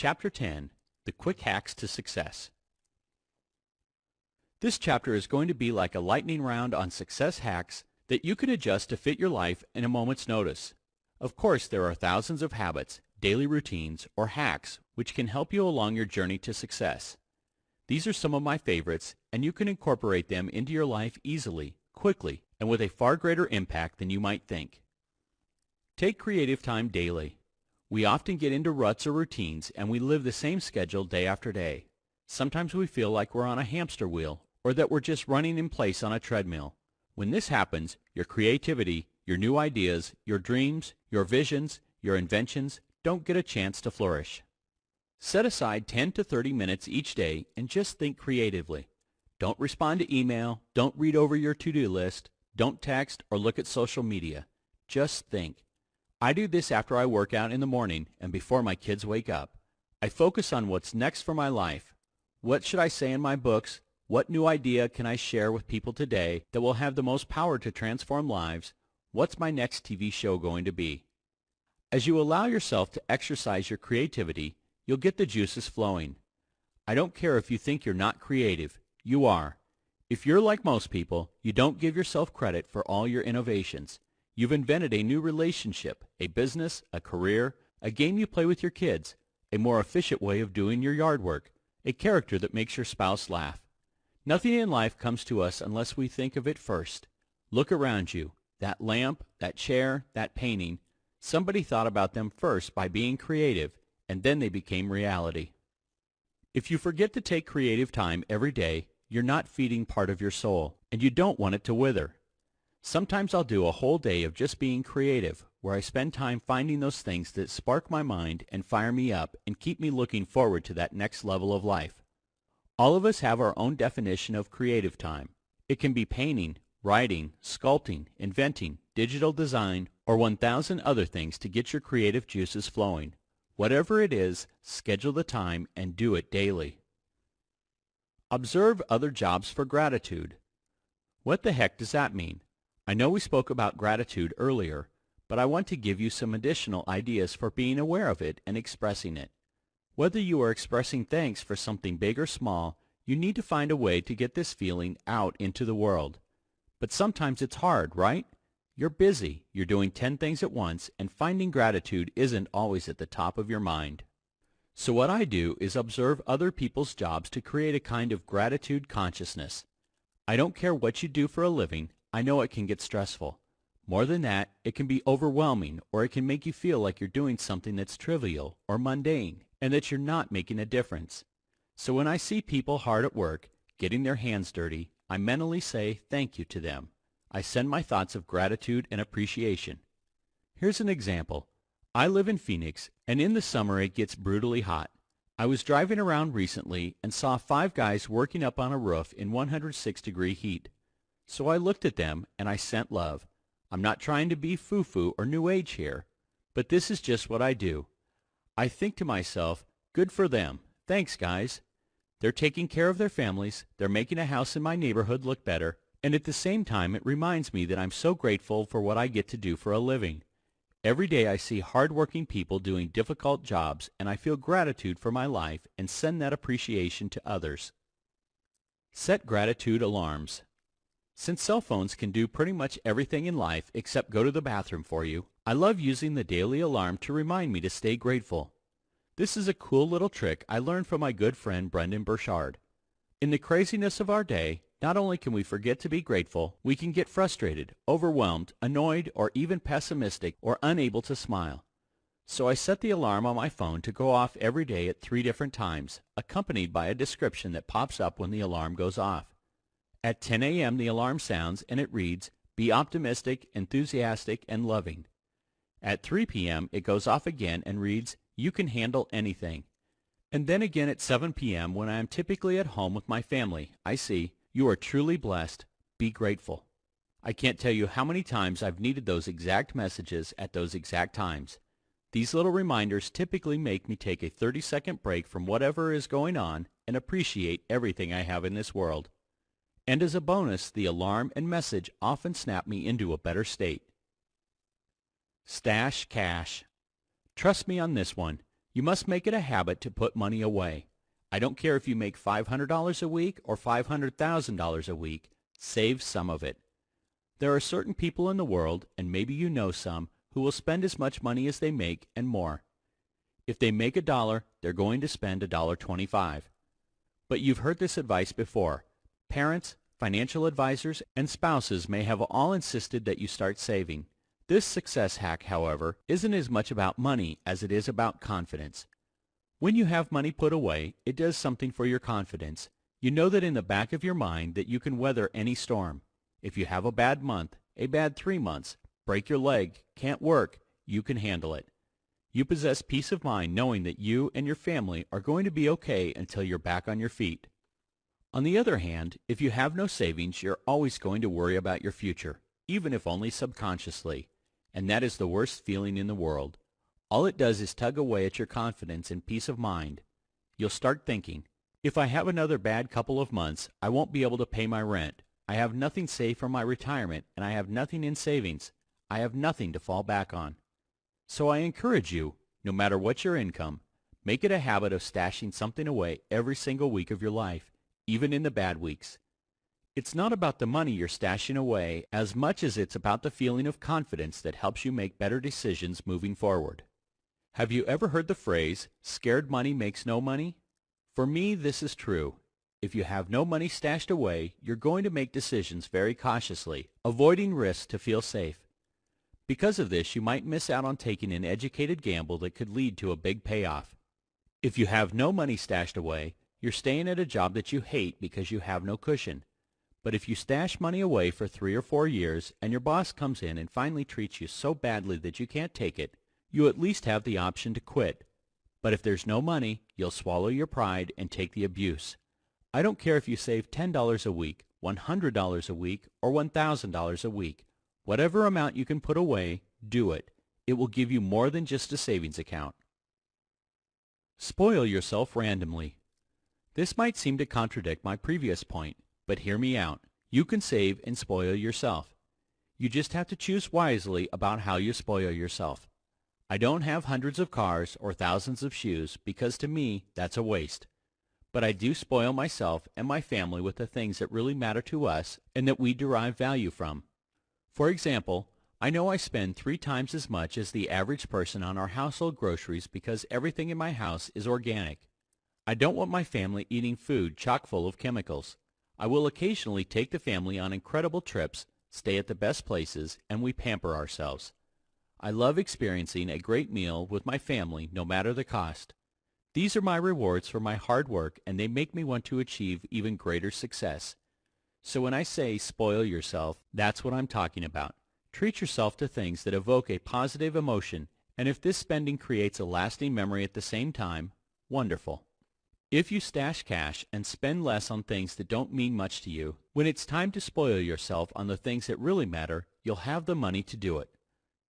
Chapter 10, The Quick Hacks to Success. This chapter is going to be like a lightning round on success hacks that you can adjust to fit your life in a moment's notice. Of course, there are thousands of habits, daily routines, or hacks which can help you along your journey to success. These are some of my favorites, and you can incorporate them into your life easily, quickly, and with a far greater impact than you might think. Take creative time daily. We often get into ruts or routines, and we live the same schedule day after day. Sometimes we feel like we're on a hamster wheel, or that we're just running in place on a treadmill. When this happens, your creativity, your new ideas, your dreams, your visions, your inventions don't get a chance to flourish. Set aside 10 to 30 minutes each day and just think creatively. Don't respond to email, don't read over your to-do list, don't text or look at social media. Just think. I do this after I work out in the morning and before my kids wake up. I focus on what's next for my life. What should I say in my books? What new idea can I share with people today that will have the most power to transform lives? What's my next TV show going to be? As you allow yourself to exercise your creativity, you'll get the juices flowing. I don't care if you think you're not creative. You are. If you're like most people, you don't give yourself credit for all your innovations. You've invented a new relationship, a business, a career, a game you play with your kids, a more efficient way of doing your yard work, a character that makes your spouse laugh. Nothing in life comes to us unless we think of it first. Look around you. That lamp, that chair, that painting, somebody thought about them first by being creative, and then they became reality. If you forget to take creative time every day, you're not feeding part of your soul, and you don't want it to wither. Sometimes I'll do a whole day of just being creative, where I spend time finding those things that spark my mind and fire me up and keep me looking forward to that next level of life. All of us have our own definition of creative time. It can be painting, writing, sculpting, inventing, digital design, or 1,000 other things to get your creative juices flowing. Whatever it is, schedule the time and do it daily. Observe other jobs for gratitude. What the heck does that mean? I know we spoke about gratitude earlier, but I want to give you some additional ideas for being aware of it and expressing it. Whether you are expressing thanks for something big or small, you need to find a way to get this feeling out into the world. But sometimes it's hard, right? You're busy, you're doing 10 things at once, and finding gratitude isn't always at the top of your mind. So what I do is observe other people's jobs to create a kind of gratitude consciousness. I don't care what you do for a living, I know it can get stressful. More than that, it can be overwhelming, or it can make you feel like you're doing something that's trivial or mundane, and that you're not making a difference. So when I see people hard at work, getting their hands dirty, I mentally say thank you to them. I send my thoughts of gratitude and appreciation. Here's an example. I live in Phoenix, and in the summer it gets brutally hot. I was driving around recently and saw 5 guys working up on a roof in 106-degree heat. So I looked at them and I sent love. I'm not trying to be foo-foo or new age here, but this is just what I do. I think to myself, good for them. Thanks, guys. They're taking care of their families, they're making a house in my neighborhood look better, and at the same time it reminds me that I'm so grateful for what I get to do for a living. Every day I see hard-working people doing difficult jobs, and I feel gratitude for my life and send that appreciation to others. Set gratitude alarms. Since cell phones can do pretty much everything in life except go to the bathroom for you, I love using the daily alarm to remind me to stay grateful. This is a cool little trick I learned from my good friend Brendan Burchard. In the craziness of our day, not only can we forget to be grateful, we can get frustrated, overwhelmed, annoyed, or even pessimistic or unable to smile. So I set the alarm on my phone to go off every day at 3 different times, accompanied by a description that pops up when the alarm goes off. At 10 a.m. the alarm sounds and it reads, "Be optimistic, enthusiastic, and loving." At 3 p.m. it goes off again and reads, "You can handle anything." And then again at 7 p.m. when I am typically at home with my family, I see, "You are truly blessed. Be grateful." I can't tell you how many times I've needed those exact messages at those exact times. These little reminders typically make me take a 30-second break from whatever is going on and appreciate everything I have in this world. And as a bonus, the alarm and message often snap me into a better state. Stash cash. Trust me on this one. You must make it a habit to put money away. I don't care if you make $500 a week or $500,000 a week, save some of it. There are certain people in the world, and maybe you know some, who will spend as much money as they make and more. If they make $1, they're going to spend $1.25. But you've heard this advice before. Parents, financial advisors, and spouses may have all insisted that you start saving. This success hack, however, isn't as much about money as it is about confidence. When you have money put away, it does something for your confidence. You know that in the back of your mind that you can weather any storm. If you have a bad month, a bad 3 months, break your leg, can't work, you can handle it. You possess peace of mind knowing that you and your family are going to be okay until you're back on your feet. On the other hand, if you have no savings, you're always going to worry about your future, even if only subconsciously. And that is the worst feeling in the world. All it does is tug away at your confidence and peace of mind. You'll start thinking, if I have another bad couple of months, I won't be able to pay my rent. I have nothing saved for my retirement, and I have nothing in savings. I have nothing to fall back on. So I encourage you, no matter what your income, make it a habit of stashing something away every single week of your life, even in the bad weeks. It's not about the money you're stashing away as much as it's about the feeling of confidence that helps you make better decisions moving forward. Have you ever heard the phrase, scared money makes no money? For me, this is true. If you have no money stashed away, you're going to make decisions very cautiously, avoiding risks to feel safe. Because of this, you might miss out on taking an educated gamble that could lead to a big payoff. If you have no money stashed away, you're staying at a job that you hate because you have no cushion. But if you stash money away for 3 or 4 years and your boss comes in and finally treats you so badly that you can't take it, you at least have the option to quit. But if there's no money, you'll swallow your pride and take the abuse. I don't care if you save $10 a week, $100 a week, or $1,000 a week. Whatever amount you can put away, do it. It will give you more than just a savings account. Spoil yourself randomly. This might seem to contradict my previous point, but hear me out. You can save and spoil yourself. You just have to choose wisely about how you spoil yourself. I don't have hundreds of cars or thousands of shoes because to me that's a waste. But I do spoil myself and my family with the things that really matter to us and that we derive value from. For example, I know I spend 3 times as much as the average person on our household groceries because everything in my house is organic. I don't want my family eating food chock full of chemicals. I will occasionally take the family on incredible trips, stay at the best places, and we pamper ourselves. I love experiencing a great meal with my family no matter the cost. These are my rewards for my hard work and they make me want to achieve even greater success. So when I say spoil yourself, that's what I'm talking about. Treat yourself to things that evoke a positive emotion, and if this spending creates a lasting memory at the same time, wonderful. If you stash cash and spend less on things that don't mean much to you, when it's time to spoil yourself on the things that really matter, you'll have the money to do it.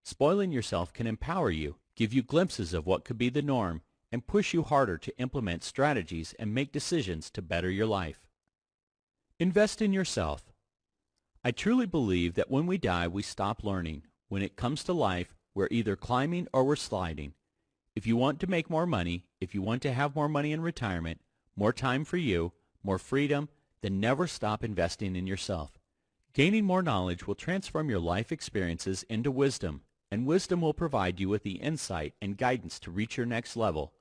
Spoiling yourself can empower you, give you glimpses of what could be the norm, and push you harder to implement strategies and make decisions to better your life. Invest in yourself. I truly believe that when we die, we stop learning. When it comes to life, we're either climbing or we're sliding. If you want to make more money, if you want to have more money in retirement, more time for you, more freedom, then never stop investing in yourself. Gaining more knowledge will transform your life experiences into wisdom, and wisdom will provide you with the insight and guidance to reach your next level.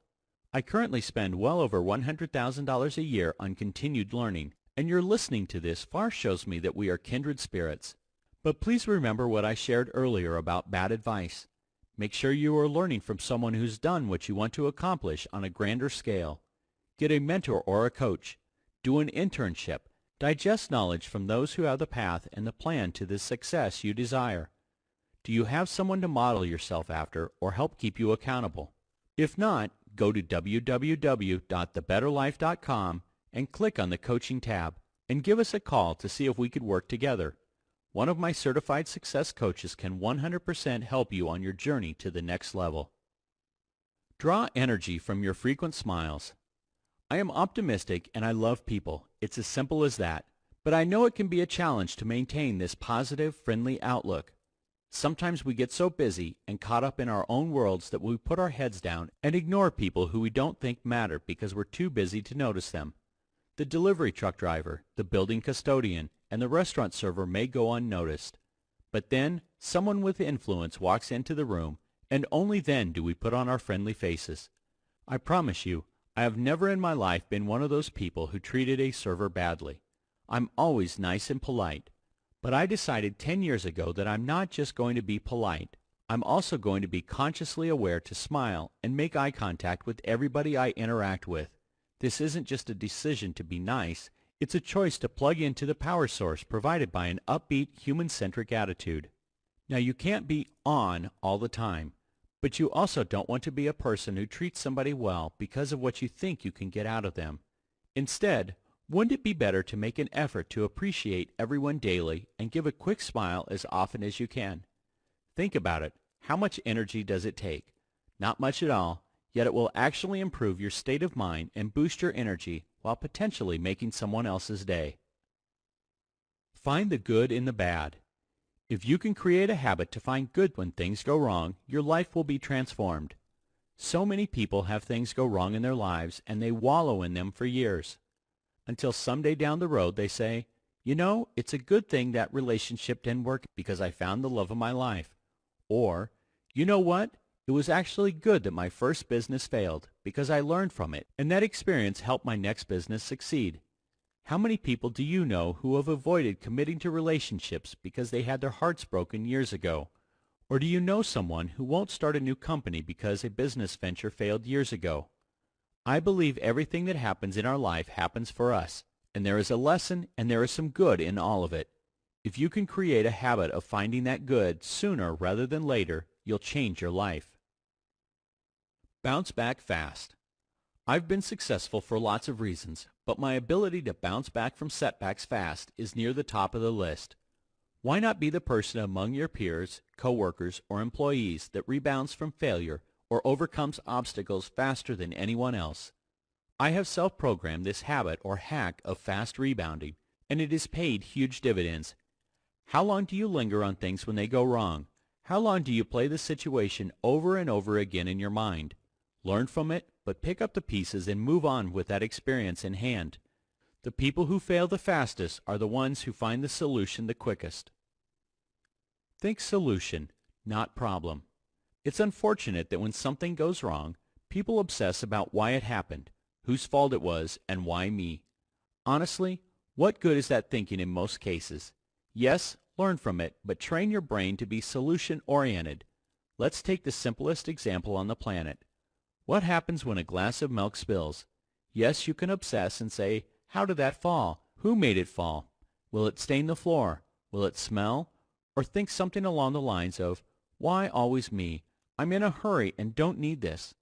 I currently spend well over $100,000 a year on continued learning, and your listening to this far shows me that we are kindred spirits. But please remember what I shared earlier about bad advice. Make sure you are learning from someone who's done what you want to accomplish on a grander scale. Get a mentor or a coach. Do an internship. Digest knowledge from those who have the path and the plan to the success you desire. Do you have someone to model yourself after or help keep you accountable? If not, go to www.thebetterlife.com and click on the Coaching tab and give us a call to see if we could work together. One of my certified success coaches can 100% help you on your journey to the next level. Draw energy from your frequent smiles. I am optimistic and I love people. It's as simple as that. But I know it can be a challenge to maintain this positive, friendly outlook. Sometimes we get so busy and caught up in our own worlds that we put our heads down and ignore people who we don't think matter because we're too busy to notice them. The delivery truck driver, the building custodian, and the restaurant server may go unnoticed. But then someone with influence walks into the room, and only then do we put on our friendly faces. I promise you, I have never in my life been one of those people who treated a server badly. I'm always nice and polite. But I decided 10 years ago that I'm not just going to be polite. I'm also going to be consciously aware to smile and make eye contact with everybody I interact with. This isn't just a decision to be nice. It's a choice to plug into the power source provided by an upbeat, human-centric attitude. Now, you can't be on all the time, but you also don't want to be a person who treats somebody well because of what you think you can get out of them. Instead, wouldn't it be better to make an effort to appreciate everyone daily and give a quick smile as often as you can? Think about it. How much energy does it take? Not much at all, yet it will actually improve your state of mind and boost your energy while potentially making someone else's day. Find the good in the bad. If you can create a habit to find good when things go wrong, your life will be transformed. So many people have things go wrong in their lives and they wallow in them for years. Until someday down the road they say, you know, it's a good thing that relationship didn't work because I found the love of my life. Or, you know what? It was actually good that my first business failed because I learned from it, and that experience helped my next business succeed. How many people do you know who have avoided committing to relationships because they had their hearts broken years ago? Or do you know someone who won't start a new company because a business venture failed years ago? I believe everything that happens in our life happens for us, and there is a lesson and there is some good in all of it. If you can create a habit of finding that good sooner rather than later, you'll change your life. Bounce back fast. I've been successful for lots of reasons, but my ability to bounce back from setbacks fast is near the top of the list. Why not be the person among your peers, coworkers, or employees that rebounds from failure or overcomes obstacles faster than anyone else? I have self-programmed this habit or hack of fast rebounding, and it has paid huge dividends. How long do you linger on things when they go wrong? How long do you play the situation over and over again in your mind? Learn from it, but pick up the pieces and move on with that experience in hand. The people who fail the fastest are the ones who find the solution the quickest. Think solution, not problem. It's unfortunate that when something goes wrong, people obsess about why it happened, whose fault it was, and why me. Honestly, what good is that thinking in most cases? Yes, learn from it, but train your brain to be solution-oriented. Let's take the simplest example on the planet. What happens when a glass of milk spills? Yes, you can obsess and say, how did that fall? Who made it fall? Will it stain the floor? Will it smell? Or think something along the lines of, why always me? I'm in a hurry and don't need this.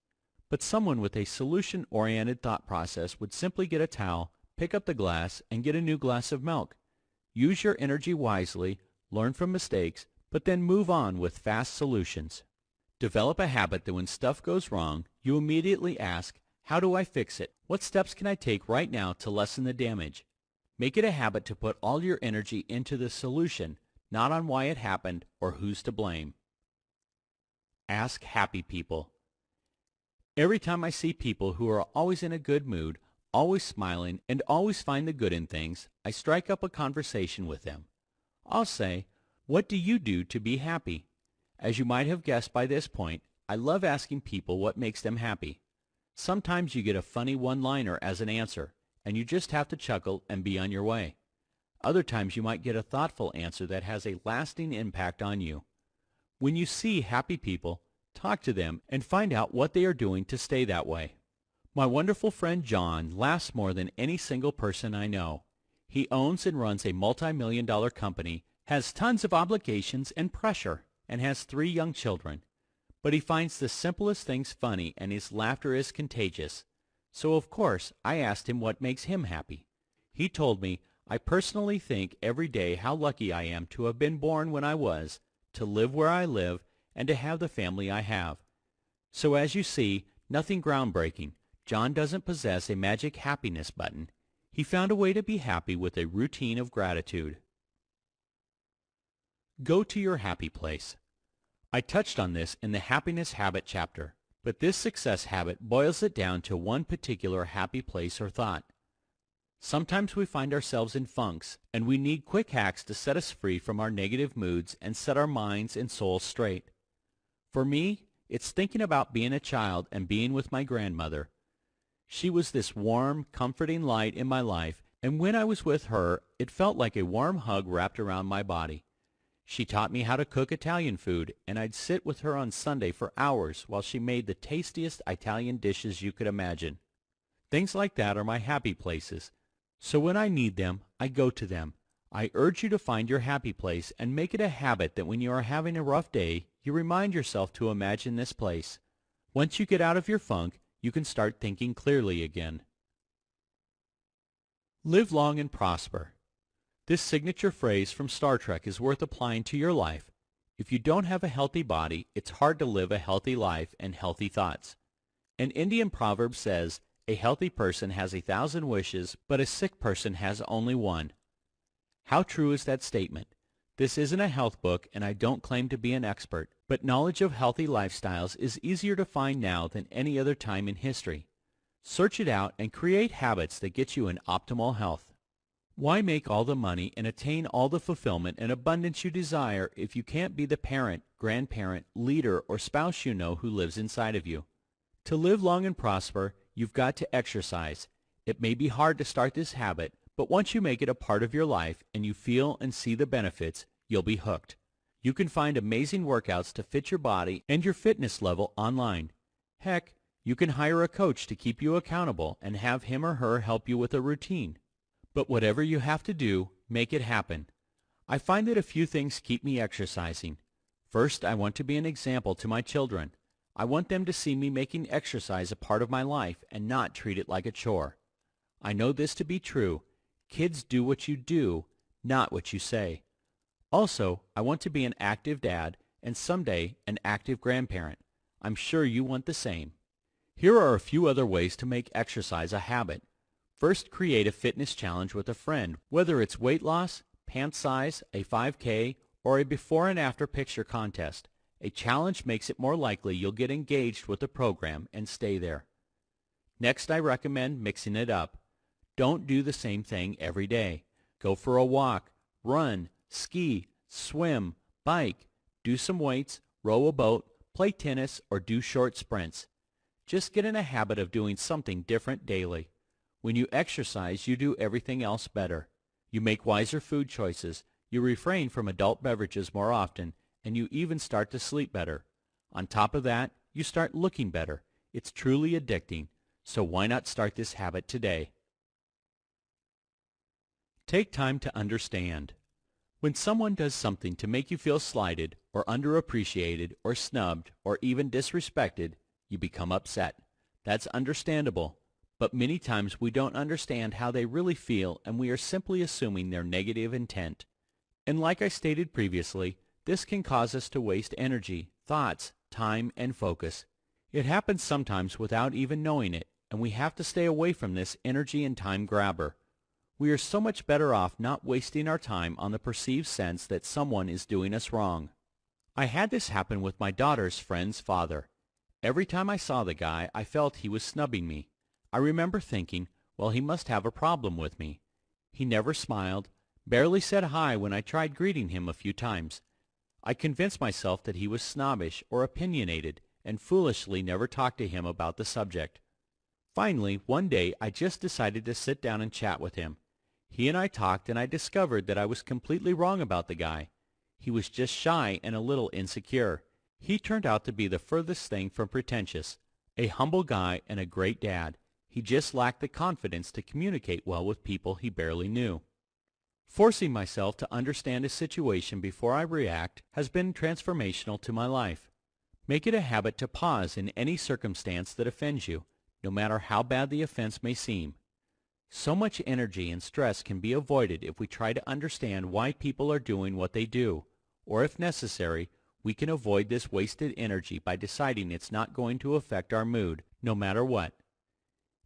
But someone with a solution-oriented thought process would simply get a towel, pick up the glass, and get a new glass of milk. Use your energy wisely, learn from mistakes, but then move on with fast solutions. Develop a habit that when stuff goes wrong, you immediately ask, how do I fix it? What steps can I take right now to lessen the damage? Make it a habit to put all your energy into the solution, not on why it happened or who's to blame. Ask happy people. Every time I see people who are always in a good mood, always smiling, and always find the good in things, I strike up a conversation with them. I'll say, what do you do to be happy? As you might have guessed by this point, I love asking people what makes them happy. Sometimes you get a funny one-liner as an answer, and you just have to chuckle and be on your way. Other times you might get a thoughtful answer that has a lasting impact on you. When you see happy people, talk to them and find out what they are doing to stay that way. My wonderful friend John laughs more than any single person I know. He owns and runs a multi-million-dollar company, has tons of obligations and pressure, and has 3 young children. But he finds the simplest things funny and his laughter is contagious. So of course I asked him what makes him happy. He told me, I personally think every day how lucky I am to have been born when I was, to live where I live, and to have the family I have. So as you see, nothing groundbreaking. John doesn't possess a magic happiness button. He found a way to be happy with a routine of gratitude. Go to your happy place. I touched on this in the Happiness Habit chapter, but this success habit boils it down to one particular happy place or thought. Sometimes we find ourselves in funks, and we need quick hacks to set us free from our negative moods and set our minds and souls straight. For me, it's thinking about being a child and being with my grandmother. She was this warm, comforting light in my life, and when I was with her, it felt like a warm hug wrapped around my body. She taught me how to cook Italian food, and I'd sit with her on Sunday for hours while she made the tastiest Italian dishes you could imagine. Things like that are my happy places. So when I need them, I go to them. I urge you to find your happy place and make it a habit that when you are having a rough day, you remind yourself to imagine this place. Once you get out of your funk, you can start thinking clearly again. Live long and prosper. This signature phrase from Star Trek is worth applying to your life. If you don't have a healthy body, it's hard to live a healthy life and healthy thoughts. An Indian proverb says, "A healthy person has 1,000 wishes, but a sick person has only one." How true is that statement? This isn't a health book, and I don't claim to be an expert, but knowledge of healthy lifestyles is easier to find now than any other time in history. Search it out and create habits that get you in optimal health. Why make all the money and attain all the fulfillment and abundance you desire if you can't be the parent, grandparent, leader, or spouse you know who lives inside of you? To live long and prosper, you've got to exercise. It may be hard to start this habit, but once you make it a part of your life and you feel and see the benefits, you'll be hooked. You can find amazing workouts to fit your body and your fitness level online. Heck, you can hire a coach to keep you accountable and have him or her help you with a routine. But whatever you have to do, make it happen. I find that a few things keep me exercising. First, I want to be an example to my children. I want them to see me making exercise a part of my life and not treat it like a chore. I know this to be true. Kids do what you do, not what you say. Also, I want to be an active dad and someday an active grandparent. I'm sure you want the same. Here are a few other ways to make exercise a habit. First, create a fitness challenge with a friend, whether it's weight loss, pant size, a 5K, or a before and after picture contest. A challenge makes it more likely you'll get engaged with the program and stay there. Next, I recommend mixing it up. Don't do the same thing every day. Go for a walk, run, ski, swim, bike, do some weights, row a boat, play tennis, or do short sprints. Just get in a habit of doing something different daily. When you exercise, you do everything else better. You make wiser food choices, you refrain from adult beverages more often, and you even start to sleep better. On top of that, you start looking better. It's truly addicting, so why not start this habit today? Take time to understand. When someone does something to make you feel slighted, or underappreciated, or snubbed, or even disrespected, you become upset. That's understandable. But many times we don't understand how they really feel and we are simply assuming their negative intent. And like I stated previously, this can cause us to waste energy, thoughts, time, and focus. It happens sometimes without even knowing it, and we have to stay away from this energy and time grabber. We are so much better off not wasting our time on the perceived sense that someone is doing us wrong. I had this happen with my daughter's friend's father. Every time I saw the guy, I felt he was snubbing me. I remember thinking, well, he must have a problem with me. He never smiled, barely said hi when I tried greeting him a few times. I convinced myself that he was snobbish or opinionated and foolishly never talked to him about the subject. Finally, one day I just decided to sit down and chat with him. He and I talked and I discovered that I was completely wrong about the guy. He was just shy and a little insecure. He turned out to be the furthest thing from pretentious, a humble guy and a great dad. He just lacked the confidence to communicate well with people he barely knew. Forcing myself to understand a situation before I react has been transformational to my life. Make it a habit to pause in any circumstance that offends you, no matter how bad the offense may seem. So much energy and stress can be avoided if we try to understand why people are doing what they do, or if necessary, we can avoid this wasted energy by deciding it's not going to affect our mood, no matter what.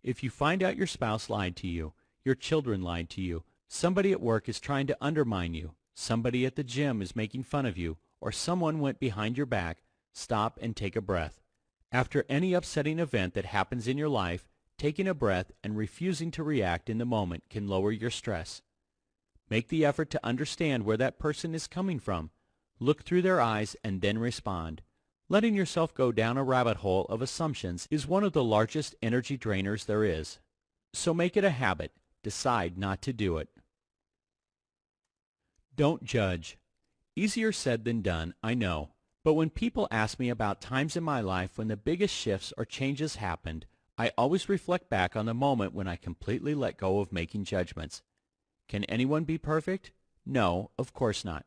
If you find out your spouse lied to you, your children lied to you, somebody at work is trying to undermine you, somebody at the gym is making fun of you, or someone went behind your back, stop and take a breath. After any upsetting event that happens in your life, taking a breath and refusing to react in the moment can lower your stress. Make the effort to understand where that person is coming from. Look through their eyes and then respond. Letting yourself go down a rabbit hole of assumptions is one of the largest energy drainers there is. So make it a habit. Decide not to do it. Don't judge. Easier said than done, I know. But when people ask me about times in my life when the biggest shifts or changes happened, I always reflect back on the moment when I completely let go of making judgments. Can anyone be perfect? No, of course not.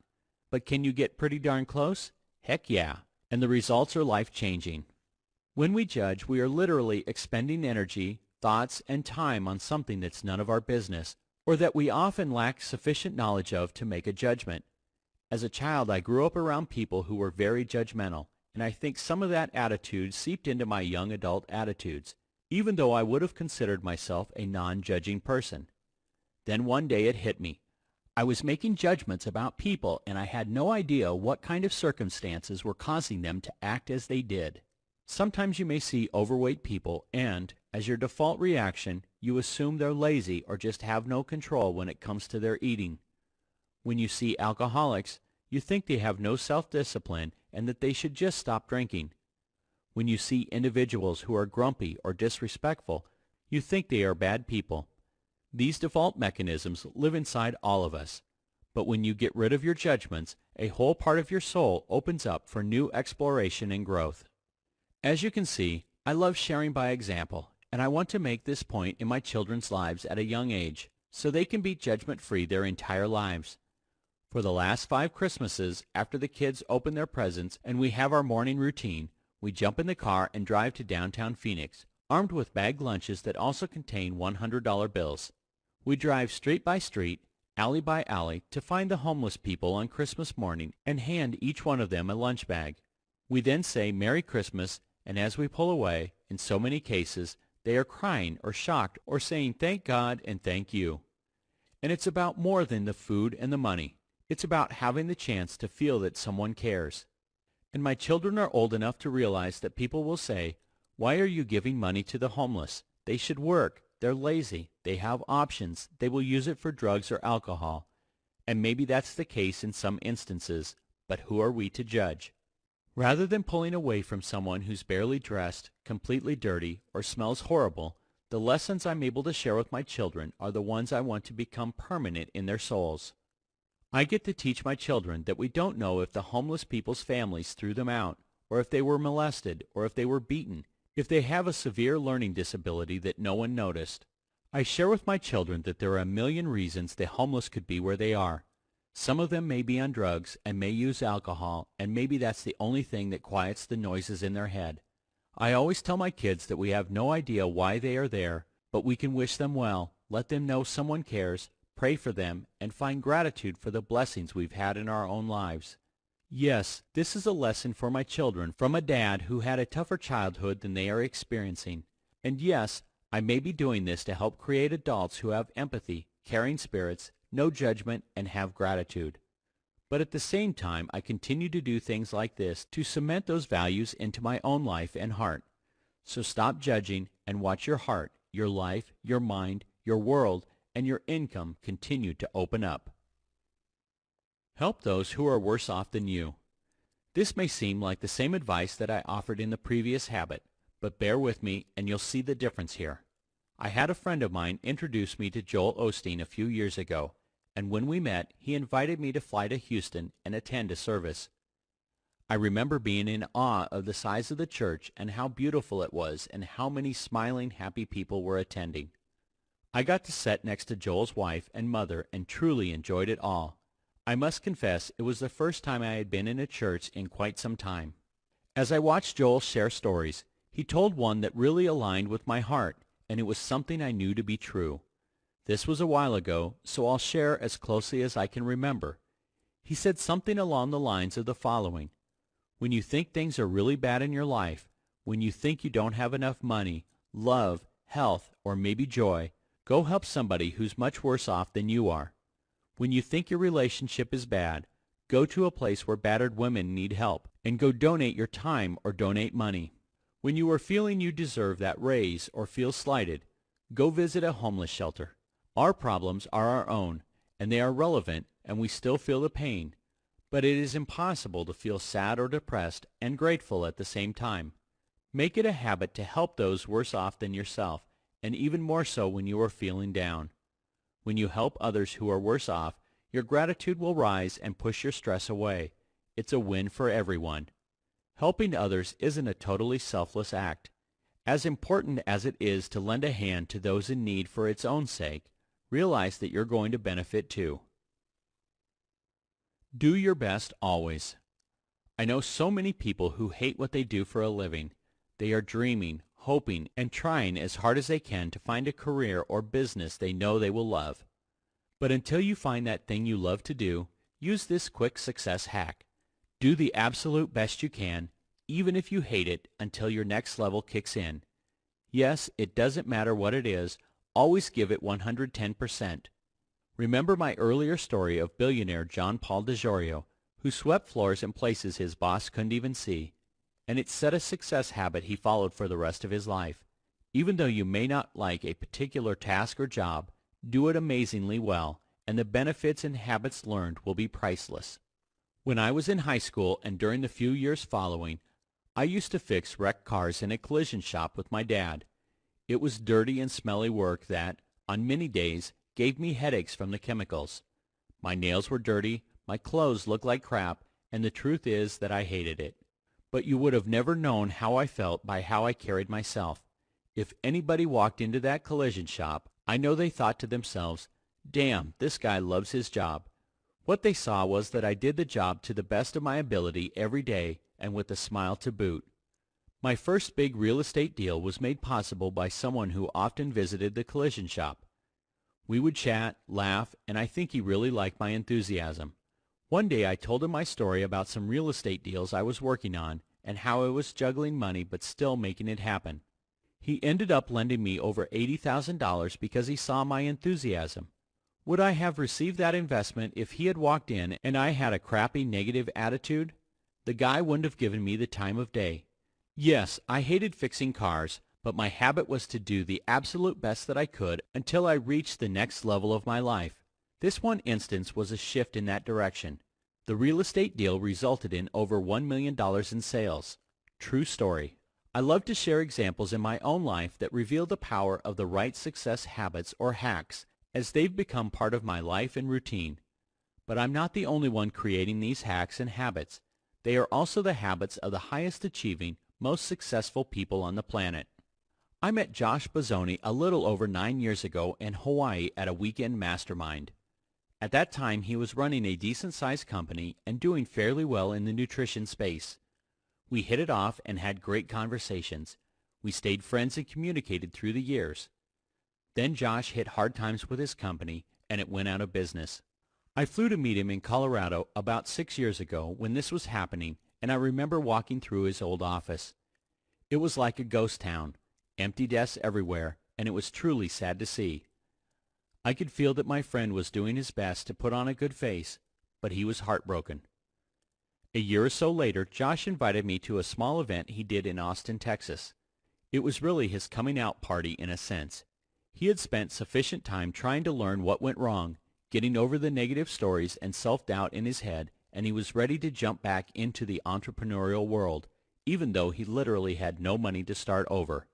But can you get pretty darn close? Heck yeah. And the results are life-changing. When we judge, we are literally expending energy, thoughts, and time on something that's none of our business, or that we often lack sufficient knowledge of to make a judgment. As a child, I grew up around people who were very judgmental, and I think some of that attitude seeped into my young adult attitudes, even though I would have considered myself a non-judging person. Then one day it hit me. I was making judgments about people, and I had no idea what kind of circumstances were causing them to act as they did. Sometimes you may see overweight people, and, as your default reaction, you assume they're lazy or just have no control when it comes to their eating. When you see alcoholics, you think they have no self-discipline and that they should just stop drinking. When you see individuals who are grumpy or disrespectful, you think they are bad people. These default mechanisms live inside all of us. But when you get rid of your judgments, a whole part of your soul opens up for new exploration and growth. As you can see, I love sharing by example, and I want to make this point in my children's lives at a young age, so they can be judgment-free their entire lives. For the last 5 Christmases, after the kids open their presents and we have our morning routine, we jump in the car and drive to downtown Phoenix, armed with bagged lunches that also contain $100 bills. We drive street by street, alley by alley, to find the homeless people on Christmas morning and hand each one of them a lunch bag. We then say Merry Christmas, and as we pull away, in so many cases, they are crying or shocked or saying thank God and thank you. And it's about more than the food and the money. It's about having the chance to feel that someone cares. And my children are old enough to realize that people will say, "Why are you giving money to the homeless? They should work. They're lazy. They have options. They will use it for drugs or alcohol." And maybe that's the case in some instances, but who are we to judge? Rather than pulling away from someone who's barely dressed, completely dirty, or smells horrible, the lessons I'm able to share with my children are the ones I want to become permanent in their souls. I get to teach my children that we don't know if the homeless people's families threw them out, or if they were molested, or if they were beaten, if they have a severe learning disability that no one noticed. I share with my children that there are a million reasons the homeless could be where they are. Some of them may be on drugs and may use alcohol, and maybe that's the only thing that quiets the noises in their head. I always tell my kids that we have no idea why they are there, but we can wish them well, let them know someone cares, pray for them, and find gratitude for the blessings we've had in our own lives. Yes, this is a lesson for my children from a dad who had a tougher childhood than they are experiencing. And yes, I may be doing this to help create adults who have empathy, caring spirits, no judgment, and have gratitude. But at the same time, I continue to do things like this to cement those values into my own life and heart. So stop judging and watch your heart, your life, your mind, your world, and your income continue to open up. Help those who are worse off than you. This may seem like the same advice that I offered in the previous habit, but bear with me and you'll see the difference here. I had a friend of mine introduce me to Joel Osteen a few years ago, and when we met, he invited me to fly to Houston and attend a service. I remember being in awe of the size of the church and how beautiful it was and how many smiling, happy people were attending. I got to sit next to Joel's wife and mother and truly enjoyed it all. I must confess it was the first time I had been in a church in quite some time. As I watched Joel share stories, he told one that really aligned with my heart, and it was something I knew to be true. This was a while ago, so I'll share as closely as I can remember. He said something along the lines of the following: when you think things are really bad in your life, when you think you don't have enough money, love, health, or maybe joy, go help somebody who's much worse off than you are. When you think your relationship is bad, go to a place where battered women need help and go donate your time or donate money. When you are feeling you deserve that raise or feel slighted, go visit a homeless shelter. Our problems are our own, and they are relevant, and we still feel the pain. But it is impossible to feel sad or depressed and grateful at the same time. Make it a habit to help those worse off than yourself, and even more so when you are feeling down. When you help others who are worse off, your gratitude will rise and push your stress away. It's a win for everyone. Helping others isn't a totally selfless act. As important as it is to lend a hand to those in need for its own sake, realize that you're going to benefit too. Do your best always. I know so many people who hate what they do for a living. They are dreaming, hoping, and trying as hard as they can to find a career or business they know they will love. But until you find that thing you love to do, use this quick success hack. Do the absolute best you can, even if you hate it, until your next level kicks in. Yes, it doesn't matter what it is, always give it 110%. Remember my earlier story of billionaire John Paul DeJoria, who swept floors in places his boss couldn't even see, and it set a success habit he followed for the rest of his life. Even though you may not like a particular task or job, do it amazingly well, and the benefits and habits learned will be priceless. When I was in high school and during the few years following, I used to fix wrecked cars in a collision shop with my dad. It was dirty and smelly work that, on many days, gave me headaches from the chemicals. My nails were dirty, my clothes looked like crap, and the truth is that I hated it. But you would have never known how I felt by how I carried myself. If anybody walked into that collision shop, I know they thought to themselves, "Damn, this guy loves his job." What they saw was that I did the job to the best of my ability every day and with a smile to boot. My first big real estate deal was made possible by someone who often visited the collision shop. We would chat, laugh, and I think he really liked my enthusiasm. One day I told him my story about some real estate deals I was working on and how I was juggling money but still making it happen. He ended up lending me over $80,000 because he saw my enthusiasm. Would I have received that investment if he had walked in and I had a crappy negative attitude? The guy wouldn't have given me the time of day. Yes, I hated fixing cars, but my habit was to do the absolute best that I could until I reached the next level of my life. This one instance was a shift in that direction. The real estate deal resulted in over $1 million in sales. True story. I love to share examples in my own life that reveal the power of the right success habits or hacks as they've become part of my life and routine. But I'm not the only one creating these hacks and habits. They are also the habits of the highest achieving, most successful people on the planet. I met Josh Bozzoni a little over 9 years ago in Hawaii at a weekend mastermind. At that time, he was running a decent-sized company and doing fairly well in the nutrition space. We hit it off and had great conversations. We stayed friends and communicated through the years. Then Josh hit hard times with his company, and it went out of business. I flew to meet him in Colorado about 6 years ago when this was happening, and I remember walking through his old office. It was like a ghost town. Empty desks everywhere, and it was truly sad to see. I could feel that my friend was doing his best to put on a good face, but he was heartbroken. A year or so later, Josh invited me to a small event he did in Austin, Texas. It was really his coming out party in a sense. He had spent sufficient time trying to learn what went wrong, getting over the negative stories and self-doubt in his head, and he was ready to jump back into the entrepreneurial world, even though he literally had no money to start over.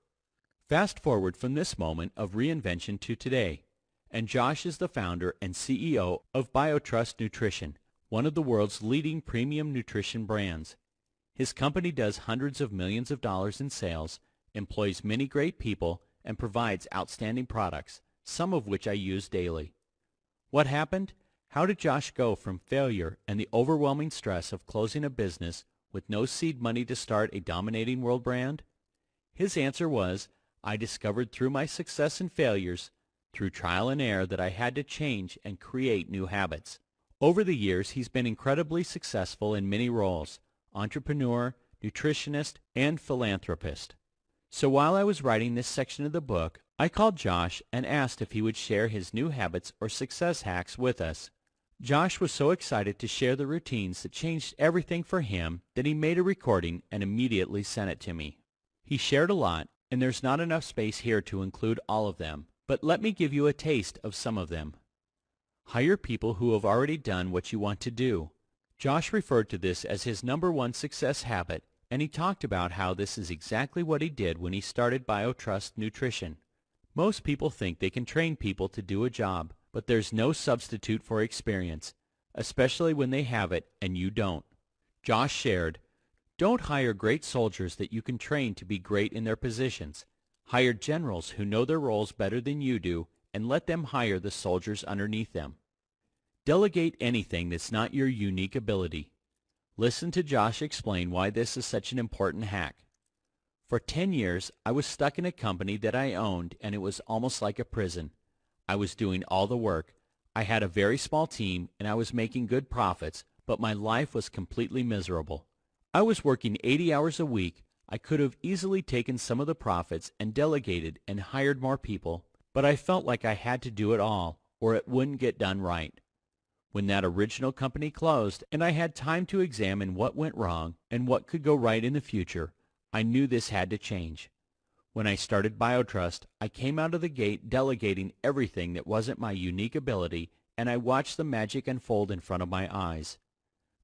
Fast forward from this moment of reinvention to today, and Josh is the founder and CEO of BioTrust Nutrition, one of the world's leading premium nutrition brands. His company does hundreds of millions of dollars in sales, employs many great people, and provides outstanding products, some of which I use daily. What happened? How did Josh go from failure and the overwhelming stress of closing a business with no seed money to start a dominating world brand? His answer was, I discovered through my success and failures, through trial and error, that I had to change and create new habits. Over the years, he's been incredibly successful in many roles: entrepreneur, nutritionist, and philanthropist. So while I was writing this section of the book, I called Josh and asked if he would share his new habits or success hacks with us. Josh was so excited to share the routines that changed everything for him that he made a recording and immediately sent it to me. He shared a lot, and there's not enough space here to include all of them, but let me give you a taste of some of them. Hire people who have already done what you want to do. Josh referred to this as his #1 success habit, and he talked about how this is exactly what he did when he started BioTrust Nutrition. Most people think they can train people to do a job, but there's no substitute for experience, especially when they have it and you don't. Josh shared, "Don't hire great soldiers that you can train to be great in their positions. Hire generals who know their roles better than you do and let them hire the soldiers underneath them. Delegate anything that's not your unique ability." Listen to Josh explain why this is such an important hack. "For 10 years, I was stuck in a company that I owned, and it was almost like a prison. I was doing all the work. I had a very small team, and I was making good profits, but my life was completely miserable. I was working 80 hours a week. I could have easily taken some of the profits and delegated and hired more people, but I felt like I had to do it all, or it wouldn't get done right. When that original company closed and I had time to examine what went wrong and what could go right in the future, I knew this had to change. When I started BioTrust, I came out of the gate delegating everything that wasn't my unique ability, and I watched the magic unfold in front of my eyes.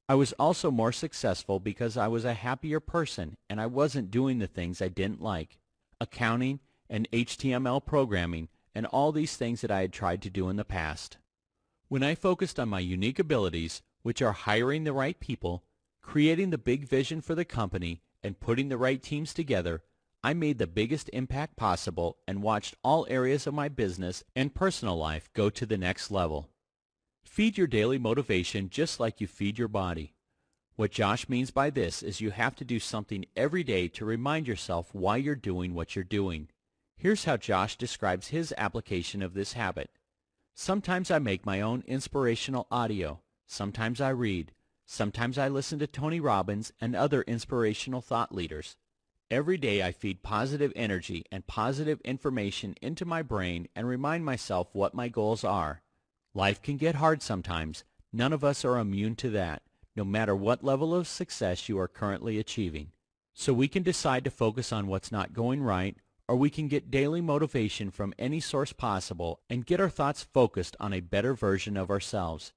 I was also more successful because I was a happier person and I wasn't doing the things I didn't like, accounting and HTML programming and all these things that I had tried to do in the past. When I focused on my unique abilities, which are hiring the right people, creating the big vision for the company, and putting the right teams together, I made the biggest impact possible and watched all areas of my business and personal life go to the next level." Feed your daily motivation just like you feed your body. What Josh means by this is you have to do something every day to remind yourself why you're doing what you're doing. Here's how Josh describes his application of this habit. "Sometimes I make my own inspirational audio. Sometimes I read. Sometimes I listen to Tony Robbins and other inspirational thought leaders. Every day I feed positive energy and positive information into my brain and remind myself what my goals are. Life can get hard sometimes. None of us are immune to that, no matter what level of success you are currently achieving. So we can decide to focus on what's not going right, or we can get daily motivation from any source possible and get our thoughts focused on a better version of ourselves.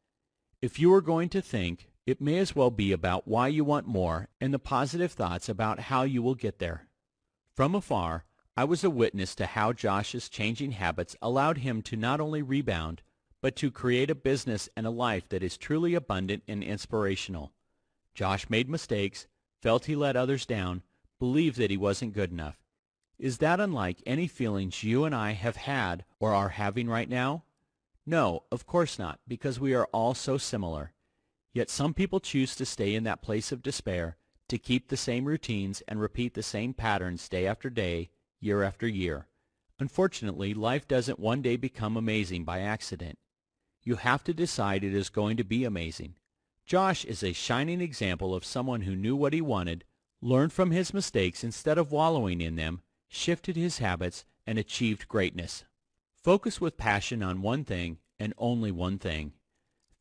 If you are going to think, it may as well be about why you want more and the positive thoughts about how you will get there." From afar, I was a witness to how Josh's changing habits allowed him to not only rebound, but to create a business and a life that is truly abundant and inspirational. Josh made mistakes, felt he let others down, believed that he wasn't good enough. Is that unlike any feelings you and I have had or are having right now? No, of course not, because we are all so similar. Yet some people choose to stay in that place of despair, to keep the same routines and repeat the same patterns day after day, year after year. Unfortunately, life doesn't one day become amazing by accident. You have to decide it is going to be amazing. Josh is a shining example of someone who knew what he wanted, learned from his mistakes instead of wallowing in them, shifted his habits, and achieved greatness. Focus with passion on one thing and only one thing.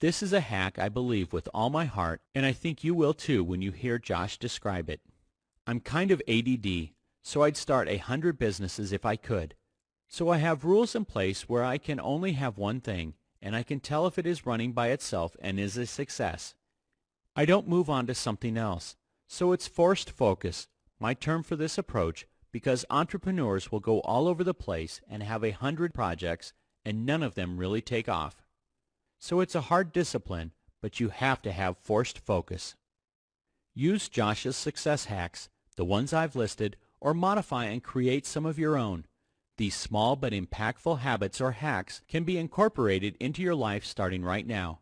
This is a hack I believe with all my heart, and I think you will too when you hear Josh describe it. I'm kind of ADD, so I'd start 100 businesses if I could. So I have rules in place where I can only have one thing, and I can tell if it is running by itself and is a success. I don't move on to something else. So it's forced focus, my term for this approach, because entrepreneurs will go all over the place and have 100 projects and none of them really take off. So it's a hard discipline, but you have to have forced focus. Use Josh's success hacks, the ones I've listed, or modify and create some of your own. These small but impactful habits or hacks can be incorporated into your life starting right now.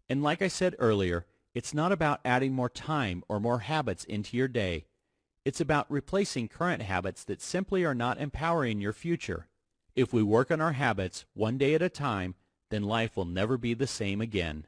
And like I said earlier, it's not about adding more time or more habits into your day. It's about replacing current habits that simply are not empowering your future. If we work on our habits one day at a time, then life will never be the same again.